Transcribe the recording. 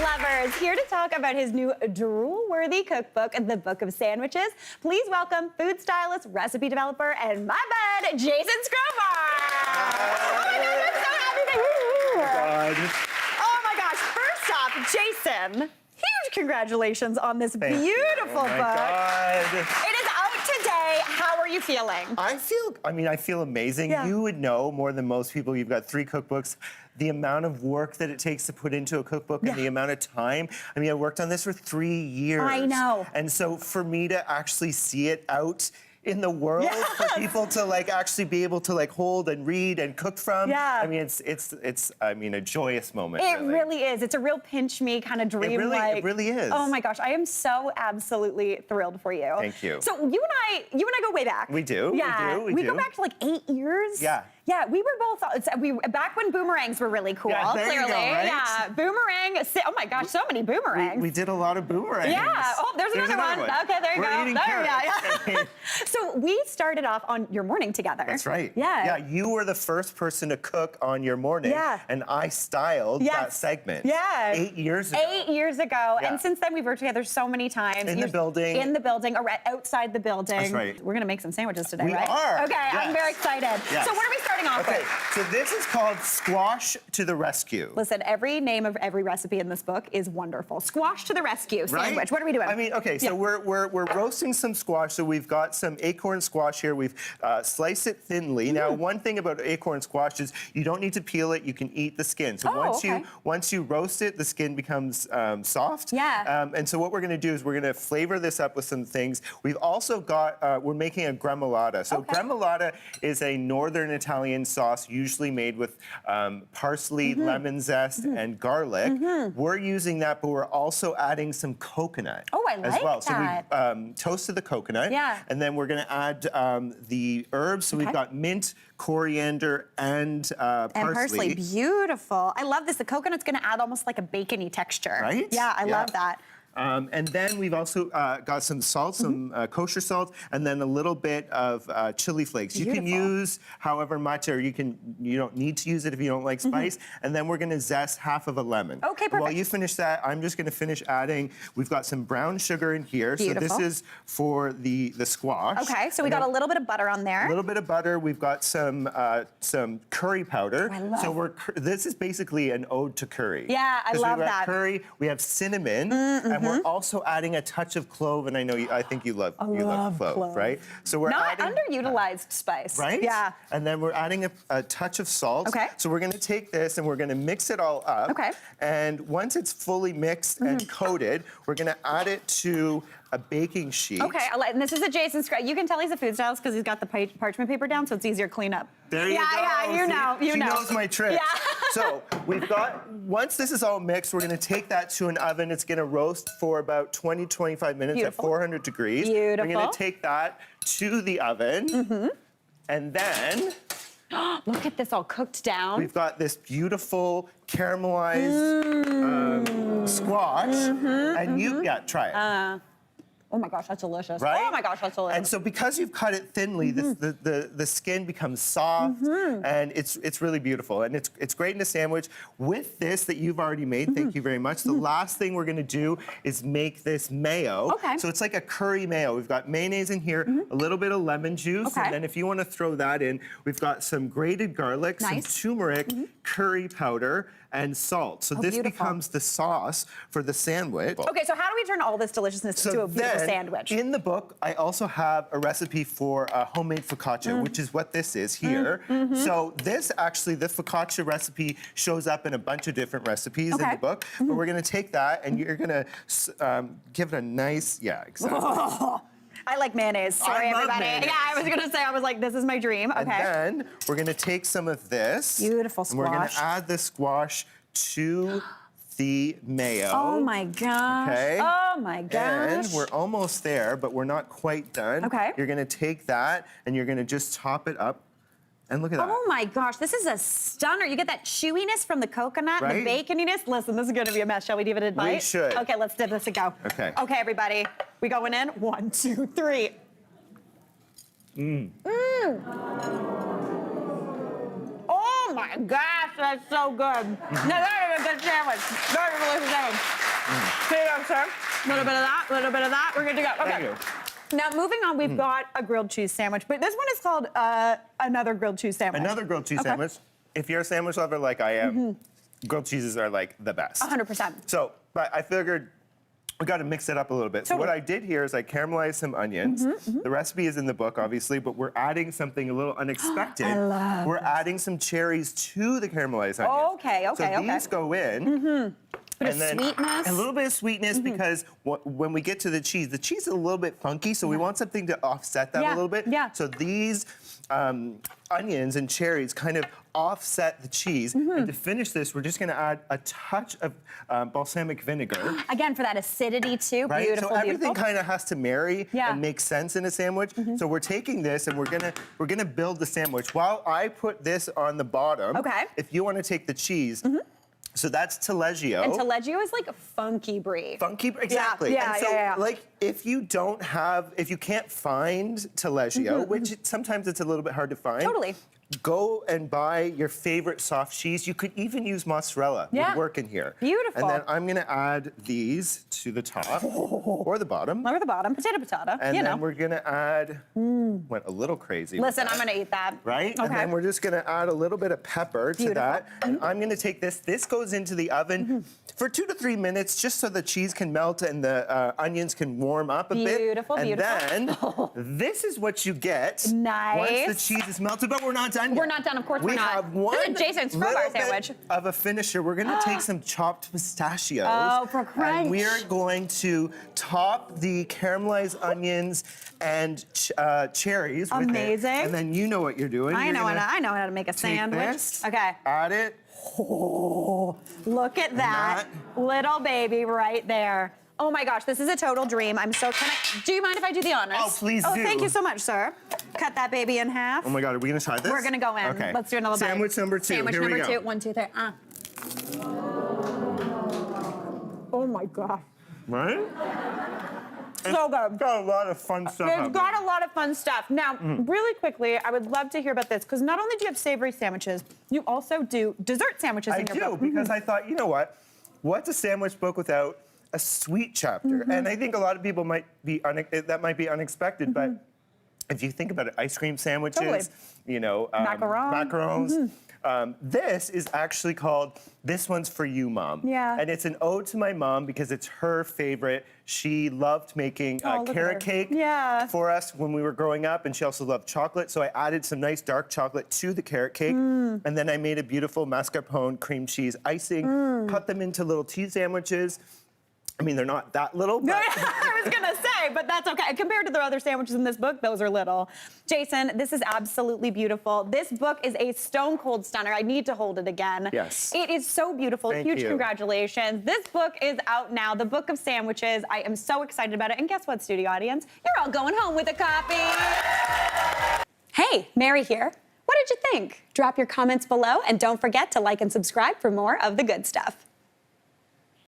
lovers, here to talk about his new drool-worthy cookbook, The Book of Sandwiches. Please welcome food stylist, recipe developer, and my bud, Jason Skrobar. Oh my God, I'm so happy that you're here. Oh my gosh, first off, Jason, huge congratulations on this beautiful book. God. It is out today. How are you feeling? I feel amazing. Yeah. You would know more than most people. You've got 3 cookbooks. The amount of work that it takes to put into a cookbook and the amount of time. I mean, I worked on this for 3 years. I know. And so for me to actually see it out in the world, for people to actually be able to hold and read and cook from. Yeah. I mean, it's a joyous moment. It really is. It's a real pinch me kind of dream. It really is. Oh my gosh, I am so absolutely thrilled for you. Thank you. So you and I go way back. We do. Yeah. We do. Go back to 8 years. Yeah. Yeah, we were both, back when boomerangs were really cool, Yeah, there you clearly. go, right? Yeah, boomerang, oh my gosh, so many boomerangs. We did a lot of boomerangs. Yeah, oh, there's another one. Okay, there you go. Eating there carrots. we go. So we started off on your morning together. That's right. Yeah. Yeah, you were the first person to cook on your morning. Yeah. And I styled that segment. Yeah. 8 years ago. 8 years ago. Yeah. And since then, we've worked together so many times. In the building. In the building, or outside the building. That's right. We're going to make some sandwiches today, We right? are. Okay, Yes. I'm very excited. Yes. So what are we starting off Okay, with? so this is called Squash to the Rescue. Listen, every name of every recipe in this book is wonderful. Squash to the rescue sandwich. Right? What are we doing? I mean, okay, so we're roasting some squash. So we've got some acorn squash here. We've sliced it thinly. Now, one thing about acorn squash is you don't need to peel it. You can eat the skin. So once you roast it, the skin becomes soft. Yeah. And so what we're going to do is we're going to flavor this up with some things. We've also got we're making a gremolata. So gremolata is a northern Italian sauce, usually made with parsley, lemon zest, and garlic. We're using that, but we're also adding some coconut as well. that. So we toasted the coconut, and then we're going to add the herbs. So we've got mint, coriander, and parsley. Beautiful. I love this. The coconut's going to add almost like a bacony texture. Right? Yeah, I love that. And then we've also got some salt, some kosher salt, and then a little bit of chili flakes. Beautiful. You can use however much, or you don't need to use it if you don't like spice. And then we're gonna zest half of a lemon. Okay, perfect. While you finish that, I'm just gonna finish adding, we've got some brown sugar in here. Beautiful. So this is for the squash. Okay, so we got a little bit of butter on there. A little bit of butter. We've got some curry powder. I love. So this is basically an ode to curry. Yeah, I love we've got that. curry. We have cinnamon, and we're also adding a touch of clove. And I think you love clove, right? So we're not adding underutilized spice. right? Yeah. And then we're adding a touch of salt. Okay. So we're going to take this and we're going to mix it all up. Okay. And once it's fully mixed and coated, we're going to add it to a baking sheet. Okay, and this is a Jason Skrobar. You can tell he's a food stylist because he's got the parchment paper down, so it's easier to clean up. There you go. Yeah, you know. She knows my tricks. Yeah. So we've got, once this is all mixed, we're gonna take that to an oven. It's gonna roast for about 20, 25 minutes at 400 degrees. Beautiful. We're gonna take that to the oven. And then, look at this all cooked down. we've got this beautiful caramelized squash. And try it. Oh my gosh, that's delicious. Right? Oh my gosh, that's delicious. And so because you've cut it thinly, the skin becomes soft, and it's really beautiful. And it's great in a sandwich. With this that you've already made, thank you very much. The last thing we're gonna do is make this mayo. Okay. So it's like a curry mayo. We've got mayonnaise in here, a little bit of lemon juice, and then if you wanna throw that in, we've got some grated garlic, some turmeric, curry powder, and salt. So this becomes the sauce for the sandwich. Okay, so how do we turn all this deliciousness into a beautiful sandwich? In the book, I also have a recipe for homemade focaccia, which is what this is here. So this actually, the focaccia recipe shows up in a bunch of different recipes in the book. But we're gonna take that and you're gonna give it a nice, exactly. I like mayonnaise. Sorry, I love everybody. mayonnaise. Yeah, I was gonna say, I was like, this is my dream. Okay. And then we're gonna take some of this. Beautiful And we're gonna squash. add the squash to the mayo. Oh my gosh. Okay. Oh my gosh. And we're almost there, but we're not quite done. Okay. You're gonna take that and you're gonna just top it up. And look at that. Oh my gosh, this is a stunner. You get that chewiness from the coconut, the baconiness. Listen, this is gonna be a mess. Shall we give it a bite? We should. Okay, let's give this a go. Okay. Okay, everybody. We going in? 1, 2, 3. Oh my gosh, that's so good. Now that is a good sandwich. good. Very delicious sandwich. Here you go, sir. A little bit of that, a little bit of that. We're good to go. Okay. Thank you. Now, moving on, we've got a grilled cheese sandwich, but this one is called another grilled cheese sandwich. Another grilled cheese sandwich. If you're a sandwich lover like I am, grilled cheeses are like the best. 100%. So, but I figured we got to mix it up a little bit. So what I did here is I caramelized some onions. The recipe is in the book, obviously, but we're adding something a little unexpected. We're adding some cherries to the caramelized onions. Okay. So these go in. Bit And of then sweetness. a little bit of sweetness because when we get to the cheese is a little bit funky, so we want something to offset that a little bit. Yeah. So these onions and cherries kind of offset the cheese. And to finish this, we're just gonna add a touch of balsamic vinegar. Again, for that acidity too. Right? Beautiful, So everything beautiful. kind of has to marry and make sense in a sandwich. So we're taking this and we're gonna build the sandwich. While I put this on the bottom, if you want to take the cheese, so that's taleggio. And taleggio is like a funky brie. Funky, exactly. Yeah, and so, yeah. like, if you can't find taleggio, which sometimes it's a little bit hard to find. Totally. Go and buy your favorite soft cheese. You could even use mozzarella. Yeah. Would work in here. Beautiful. And then I'm gonna add these to the top or the bottom. Or the bottom, potato. And you then know. we're gonna add, went a little crazy. with Listen, that. I'm gonna eat that. Right? Okay. And then we're just gonna add a little bit of pepper to that. And I'm gonna take this. This goes into the oven for 2 to 3 minutes just so the cheese can melt and the onions can warm up a bit. Beautiful, and beautiful. then this is what you get Nice. once the cheese is melted, but we're not done yet. We're not done, of course we we're not. have one This is Jason's Skrobar little sandwich. bit of a finisher. We're gonna take some chopped pistachios. Oh, for crunch. And we're going to top the caramelized onions and cherries with it. Amazing. And then you know what you're doing. I You're know gonna how to make a take sandwich. this, Okay. add it. Oh, look at that little baby right there. Oh my gosh, this is a total dream. Do you mind if I do the honors? Oh, please do. Oh, thank you so much, sir. Cut that baby in half. Oh my God, are we gonna try this? We're gonna go in. Okay. Let's do another bite. Sandwich number 2. Sandwich Here we number go. 2. 1, 2, 3. Oh my gosh. Right? So good. It's got a lot of fun stuff. It's got a lot of fun stuff. Now, really quickly, I would love to hear about this, because not only do you have savory sandwiches, you also do dessert sandwiches in your book. Because I thought, you know what? What's a sandwich book without a sweet chapter? And I think a lot lot of people might be that might be unexpected, but if you think about it, ice cream sandwiches, Totally. you know, macarons. This is actually called This One's For You, Mom. Yeah. And it's an ode to my mom because it's her favorite. She loved making look at carrot her. cake Yeah. for us when we were growing up, and she also loved chocolate. So I added some nice dark chocolate to the carrot cake, and then I made a beautiful mascarpone cream cheese icing, cut them into little tea sandwiches. I mean, they're not that little, but... I was gonna say, but that's okay. Compared to the other sandwiches in this book, those are little. Jason, this is absolutely beautiful. This book is a stone cold stunner. I need to hold it again. Yes. It is so beautiful. Thank Huge you. congratulations. This book is out now, The Book of Sandwiches. I am so excited about it. And guess what, studio audience? You're all going home with a copy. Hey, Mary here. What did you think? Drop your comments below, and don't forget to like and subscribe for more of the good stuff.